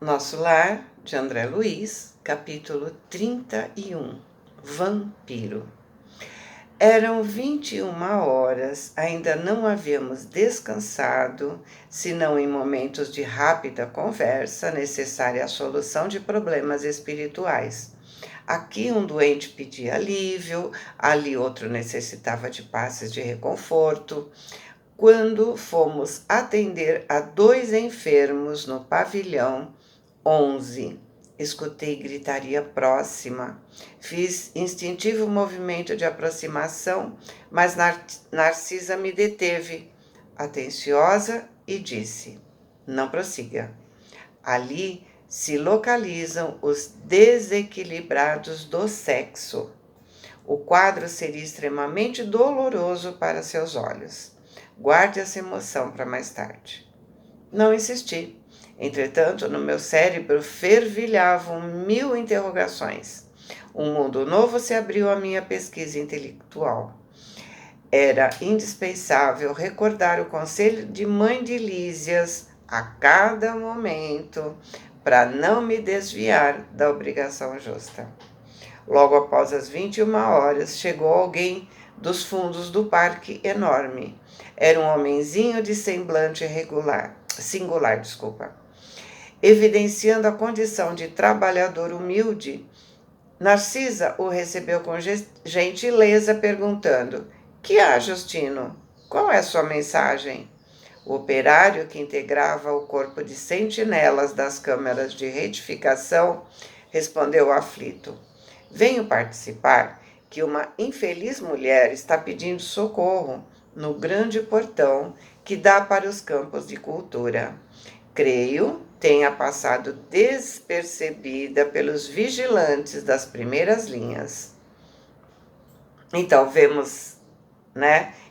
Nosso Lar, de André Luiz, capítulo 31. Vampiro. Eram 21 horas, ainda não havíamos descansado, senão em momentos de rápida conversa necessária à solução de problemas espirituais. Aqui um doente pedia alívio, ali outro necessitava de passes de reconforto. Quando fomos atender a 2 enfermos no pavilhão 11. Escutei gritaria próxima. Fiz instintivo movimento de aproximação, mas Narcisa me deteve, atenciosa, e disse: não prossiga. Ali se localizam os desequilibrados do sexo. O quadro seria extremamente doloroso para seus olhos. Guarde essa emoção para mais tarde. Não insisti. Entretanto, no meu cérebro fervilhavam 1000 interrogações. Um mundo novo se abriu à minha pesquisa intelectual. Era indispensável recordar o conselho de mãe de Lísias a cada momento para não me desviar da obrigação justa. Logo após as 21 horas, chegou alguém dos fundos do parque enorme. Era um homenzinho de semblante singular, evidenciando a condição de trabalhador humilde. Narcisa o recebeu com gentileza, perguntando: que há, Justino? Qual é sua mensagem? O operário, que integrava o corpo de sentinelas das câmaras de retificação, respondeu aflito: venho participar que uma infeliz mulher está pedindo socorro no grande portão que dá para os campos de cultura. Creio tenha passado despercebida pelos vigilantes das primeiras linhas. Então vemos,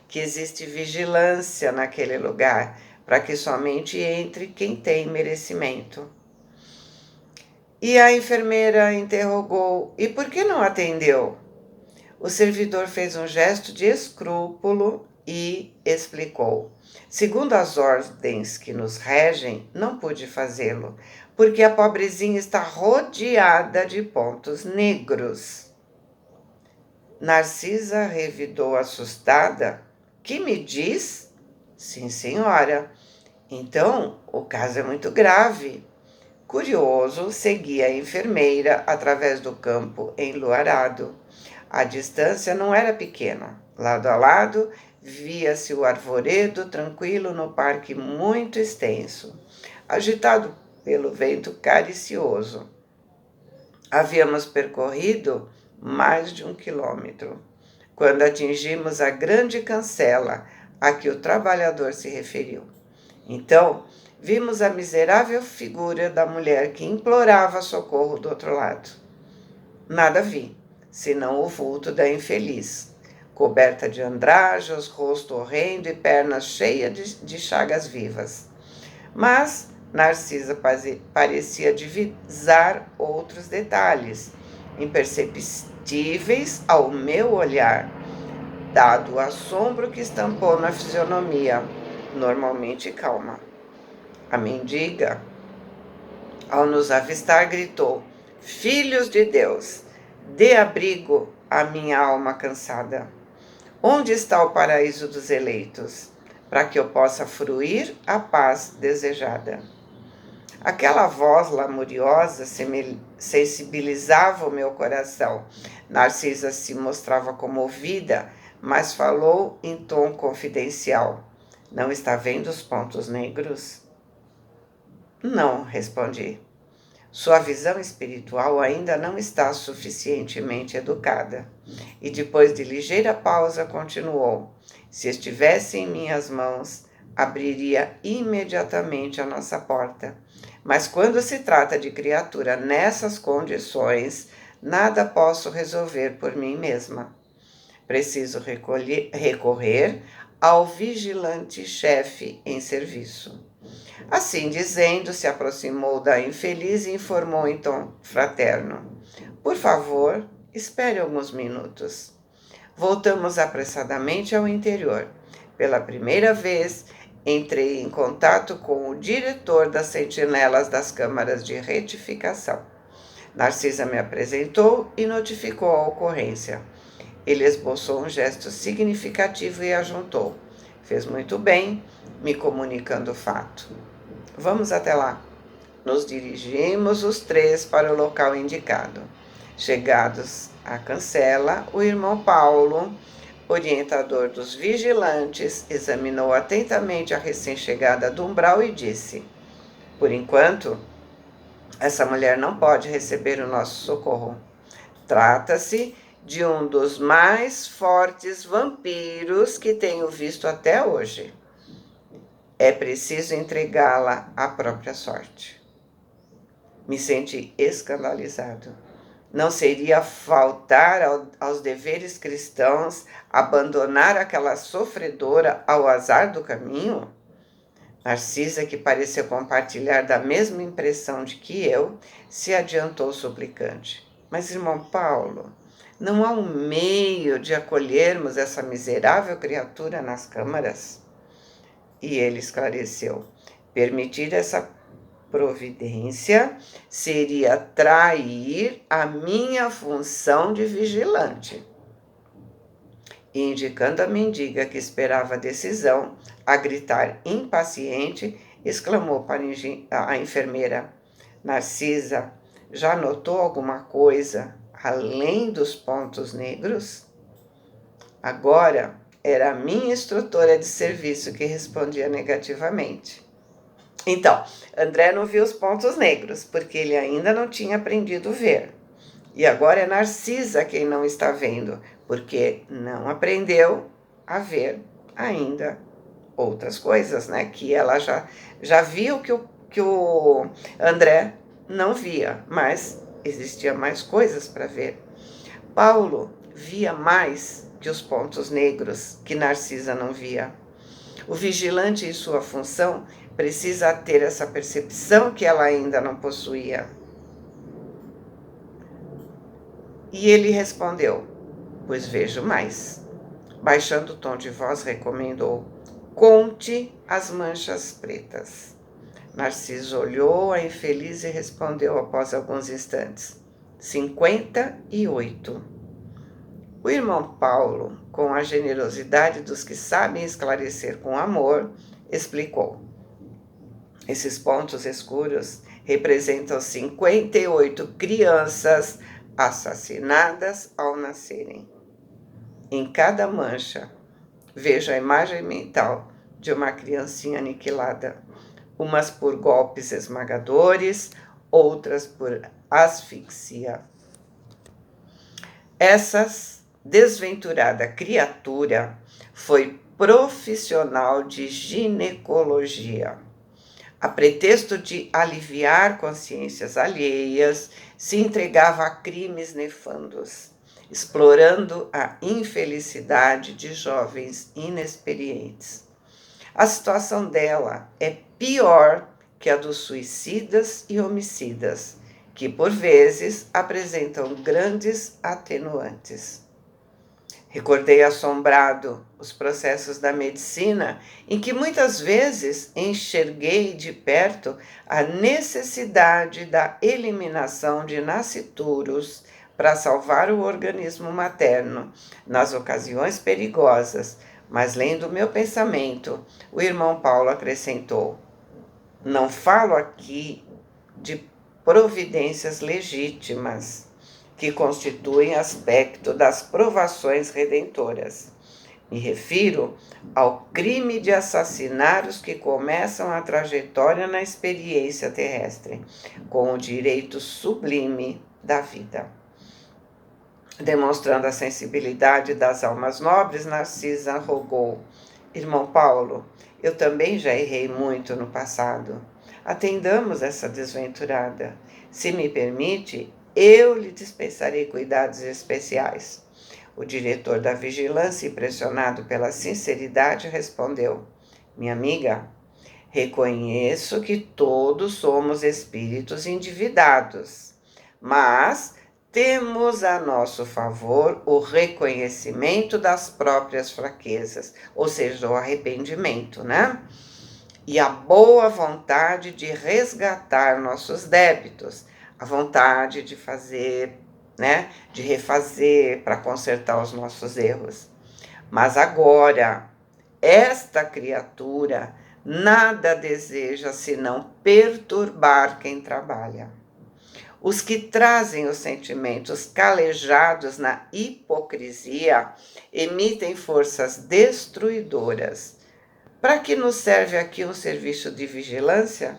que existe vigilância naquele lugar, para que somente entre quem tem merecimento. E a enfermeira interrogou: e por que não atendeu? O servidor fez um gesto de escrúpulo e explicou: segundo as ordens que nos regem, não pude fazê-lo, porque a pobrezinha está rodeada de pontos negros. Narcisa revidou assustada: que me diz? Sim, senhora. Então, o caso é muito grave. Curioso, seguia a enfermeira através do campo enluarado. A distância não era pequena. Lado a lado, via-se o arvoredo tranquilo no parque muito extenso, agitado pelo vento caricioso. Havíamos percorrido mais de 1 quilômetro, quando atingimos a grande cancela a que o trabalhador se referiu. Então, vimos a miserável figura da mulher que implorava socorro do outro lado. Nada vi, senão o vulto da infeliz, coberta de andrajos, rosto horrendo e pernas cheias de chagas vivas. Mas Narcisa parecia divisar outros detalhes, imperceptíveis ao meu olhar, dado o assombro que estampou na fisionomia, normalmente calma. A mendiga, ao nos avistar, gritou: filhos de Deus, dê abrigo à minha alma cansada. Onde está o paraíso dos eleitos, para que eu possa fruir a paz desejada? Aquela voz lamuriosa sensibilizava o meu coração. Narcisa se mostrava comovida, mas falou em tom confidencial: não está vendo os pontos negros? Não, respondi. Sua visão espiritual ainda não está suficientemente educada. E depois de ligeira pausa continuou: se estivesse em minhas mãos, abriria imediatamente a nossa porta. Mas quando se trata de criatura nessas condições, nada posso resolver por mim mesma. Preciso recorrer ao vigilante-chefe em serviço. Assim dizendo, se aproximou da infeliz e informou em tom fraterno: por favor, espere alguns minutos. Voltamos apressadamente ao interior. Pela primeira vez, entrei em contato com o diretor das sentinelas das câmaras de retificação. Narcisa me apresentou e notificou a ocorrência. Ele esboçou um gesto significativo e ajuntou: fez muito bem, me comunicando o fato. Vamos até lá. Nos dirigimos os três para o local indicado. Chegados à cancela, o irmão Paulo, orientador dos vigilantes, examinou atentamente a recém-chegada do umbral e disse: por enquanto, essa mulher não pode receber o nosso socorro. Trata-se de um dos mais fortes vampiros que tenho visto até hoje. É preciso entregá-la à própria sorte. Me senti escandalizado. Não seria faltar aos deveres cristãos abandonar aquela sofredora ao azar do caminho? Narcisa, que pareceu compartilhar da mesma impressão de que eu, se adiantou suplicante. Mas, irmão Paulo, não há um meio de acolhermos essa miserável criatura nas câmaras? E ele esclareceu: permitir essa providência seria trair a minha função de vigilante. E indicando a mendiga que esperava a decisão, a gritar impaciente, exclamou para a enfermeira: Narcisa, já notou alguma coisa além dos pontos negros? Agora era a minha instrutora de serviço que respondia negativamente. Então, André não viu os pontos negros, porque ele ainda não tinha aprendido a ver. E agora é Narcisa quem não está vendo, porque não aprendeu a ver ainda outras coisas, né? Que ela já viu que o André não via, mas existia mais coisas para ver. Paulo via mais que os pontos negros que Narcisa não via. O vigilante, em sua função, precisa ter essa percepção que ela ainda não possuía. E ele respondeu: pois vejo mais. Baixando o tom de voz, recomendou: conte as manchas pretas. Narciso olhou a infeliz e respondeu após alguns instantes: 58. O irmão Paulo, com a generosidade dos que sabem esclarecer com amor, explicou: esses pontos escuros representam 58 crianças assassinadas ao nascerem. Em cada mancha, vejo a imagem mental de uma criancinha aniquilada, umas por golpes esmagadores, outras por asfixia. Essa desventurada criatura foi profissional de ginecologia. A pretexto de aliviar consciências alheias, se entregava a crimes nefandos, explorando a infelicidade de jovens inexperientes. A situação dela é pior que a dos suicidas e homicidas, que por vezes apresentam grandes atenuantes. Recordei assombrado os processos da medicina, em que muitas vezes enxerguei de perto a necessidade da eliminação de nascituros para salvar o organismo materno, nas ocasiões perigosas. Mas, lendo meu pensamento, o irmão Paulo acrescentou: não falo aqui de providências legítimas, que constituem aspecto das provações redentoras. Me refiro ao crime de assassinar os que começam a trajetória na experiência terrestre, com o direito sublime da vida. Demonstrando a sensibilidade das almas nobres, Narcisa rogou: irmão Paulo, eu também já errei muito no passado. Atendamos essa desventurada. Se me permite, eu lhe dispensarei cuidados especiais. O diretor da vigilância, impressionado pela sinceridade, respondeu: minha amiga, reconheço que todos somos espíritos endividados, mas temos a nosso favor o reconhecimento das próprias fraquezas, ou seja, o arrependimento, né? e a boa vontade de resgatar nossos débitos, a vontade de fazer, né, de refazer para consertar os nossos erros. Mas agora, esta criatura nada deseja senão perturbar quem trabalha. Os que trazem os sentimentos calejados na hipocrisia emitem forças destruidoras. Para que nos serve aqui um serviço de vigilância?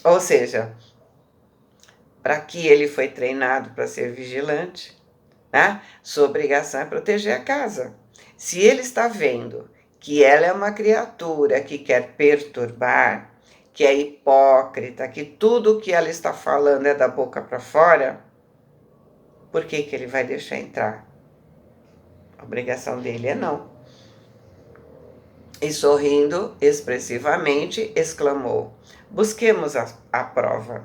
Ou seja, para que ele foi treinado para ser vigilante, né? Sua obrigação é proteger a casa. Se ele está vendo que ela é uma criatura que quer perturbar, que é hipócrita, que tudo o que ela está falando é da boca para fora, por que que ele vai deixar entrar? A obrigação dele é não. E sorrindo expressivamente, exclamou: busquemos a prova.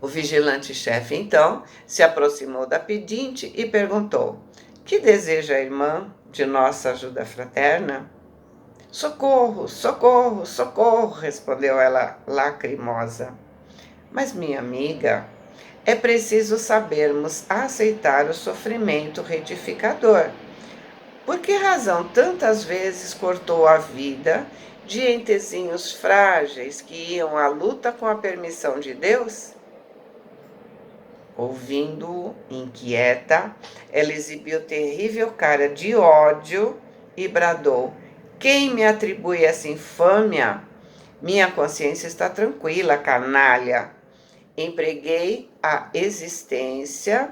O vigilante-chefe, então, se aproximou da pedinte e perguntou: que deseja a irmã de nossa ajuda fraterna? Socorro, socorro, socorro, respondeu ela lacrimosa. Mas, minha amiga, é preciso sabermos aceitar o sofrimento retificador. Por que razão tantas vezes cortou a vida de entezinhos frágeis que iam à luta com a permissão de Deus? Ouvindo-o, inquieta, ela exibiu terrível cara de ódio e bradou: quem me atribui essa infâmia? Minha consciência está tranquila, canalha. Empreguei a existência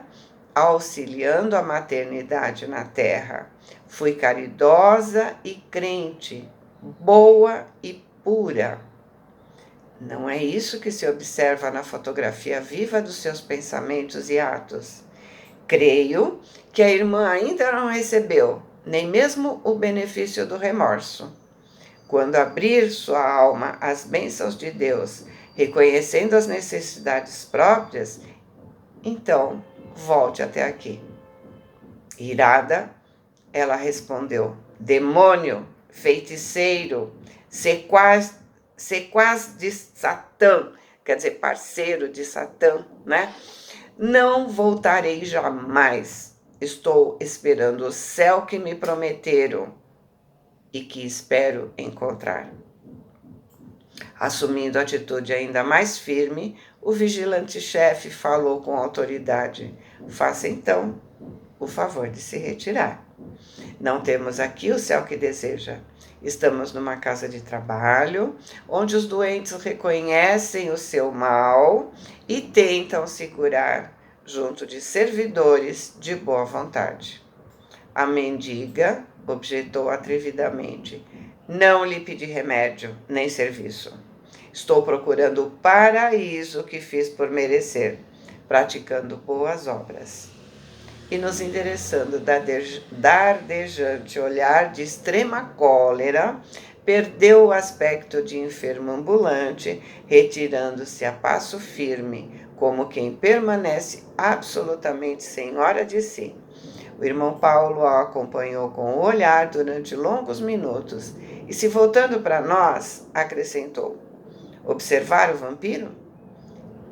auxiliando a maternidade na terra. Fui caridosa e crente, boa e pura. Não é isso que se observa na fotografia viva dos seus pensamentos e atos. Creio que a irmã ainda não recebeu nem mesmo o benefício do remorso. Quando abrir sua alma às bênçãos de Deus, reconhecendo as necessidades próprias, então volte até aqui. Irada, ela respondeu: demônio, feiticeiro, sequaz de Satã, quer dizer, parceiro de Satã, né? Não voltarei jamais. Estou esperando o céu que me prometeram e que espero encontrar. Assumindo atitude ainda mais firme, o vigilante-chefe falou com autoridade: faça então o favor de se retirar. Não temos aqui o céu que deseja. Estamos numa casa de trabalho, onde os doentes reconhecem o seu mal e tentam se curar junto de servidores de boa vontade. A mendiga objetou atrevidamente: não lhe pedi remédio nem serviço. Estou procurando o paraíso que fiz por merecer, praticando boas obras. E nos endereçando dardejante olhar de extrema cólera, perdeu o aspecto de enfermo ambulante, retirando-se a passo firme, como quem permanece absolutamente senhora de si. O irmão Paulo a acompanhou com o olhar durante longos minutos e, se voltando para nós, acrescentou: observar o vampiro?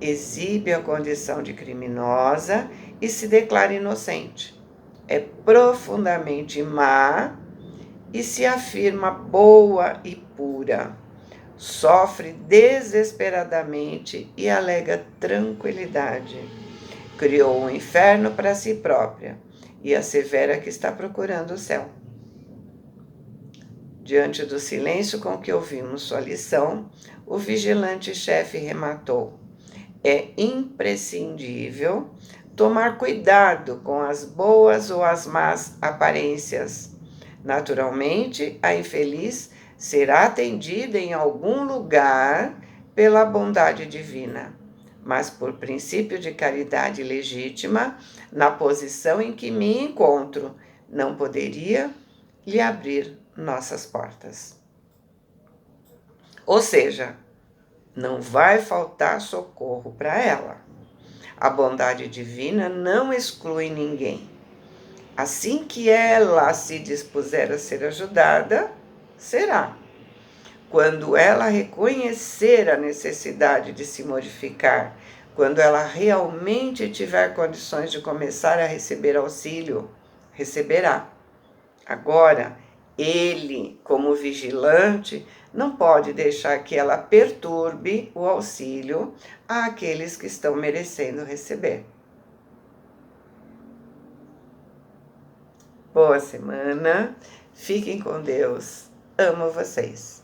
Exibe a condição de criminosa e se declara inocente. É profundamente má e se afirma boa e pura. Sofre desesperadamente e alega tranquilidade. Criou um inferno para si própria e assevera que está procurando o céu. Diante do silêncio com que ouvimos sua lição, o vigilante-chefe rematou: é imprescindível tomar cuidado com as boas ou as más aparências. Naturalmente, a infeliz será atendida em algum lugar pela bondade divina, mas por princípio de caridade legítima, na posição em que me encontro, não poderia lhe abrir nossas portas. Ou seja, não vai faltar socorro para ela. A bondade divina não exclui ninguém. Assim que ela se dispuser a ser ajudada, Será. Quando ela reconhecer a necessidade de se modificar, quando ela realmente tiver condições de começar a receber auxílio, receberá. Agora, ele, como vigilante, não pode deixar que ela perturbe o auxílio àqueles que estão merecendo receber. Boa semana, fiquem com Deus, amo vocês.